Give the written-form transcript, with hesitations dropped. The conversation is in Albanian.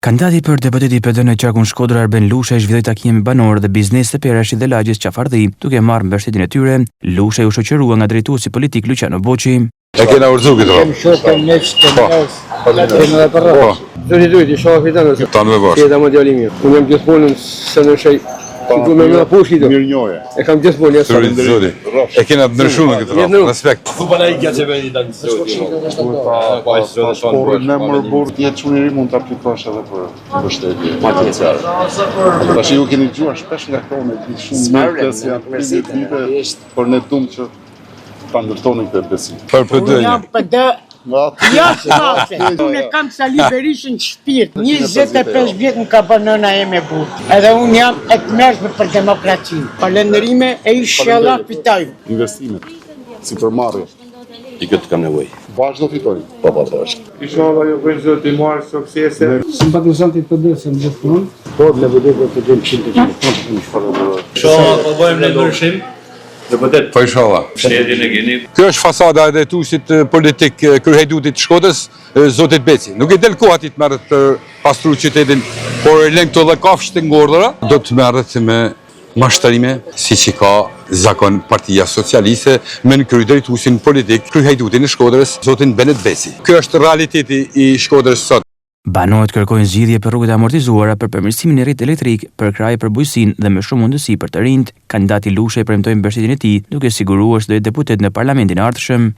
Kandidati për deputet i PD në Qarkun Shkodër Arben Lusha zhvilloi takime me banorë dhe biznes të Perashit dhe Lagjës Qafardhi, duke marrë mbështetjen e tyre. Lusha u shoqërua nga drejtuesi politik Luciano Boçi. E kena urzu këtë rrë? Zëri i shoha fitanë. Tanë me bashkë. Jeta më djali mirë. Unë jam gjithmonë se në shej. Mirë njohje. E kam gjithmonë jashtë. Zëri. E kena të ndryshuar në këtë rrë. Respekt. Por në mërbur jetë çuniri mund ta aplikosh edhe për shtetje. Patjetër. Tash ju keni dëgjuar shpesh nga këto me shumë mirë se janë 10 vite, por ne duam që ta ndërtoni këtë besim. Për PD. Jam PD. Ja, unë kam Sali Berishën shpirt. 25 vjet më ka bërë nëna e me burë. Edhe unë jam e të mërshme për demokracinë. Falënderime e inshallah fitojmë. Investimet, si përmarrje. I këtë kam nevoj. Vazhdo fitojmë. Po bashkë. Inshallah ju bëjmë zoti marr suksese. Simpatizanti i PD-s në gjithmonë. Po në vërtetë do të jem 100%. Inshallah po bëjmë në ndryshim. Po inshallah. Shtjetin e keni. Kjo është fasada e drejtuesit politik kryehedutit të Shkodrës, zotit Beci. Nuk i del koha ti të merret të pastruar qytetin, por lën këto dhe kafshë të ngordhura, do të merret me mashtrime, siç i ka zakon Partia Socialiste me në kryedrejtuesin politik kryehedutin e Shkodrës, zotin Benet Beci. Ky është realiteti i Shkodrës sot. Banorët kërkojnë zgjidhje për rrugët e amortizuara, për përmirësimin e rrjetit elektrik, për krahje për bujqësinë dhe më shumë mundësi për të rinjt. Kandidati Lusha i premtoi mbështetjen e tij, duke siguruar se do jetë deputet në parlamentin e ardhshëm.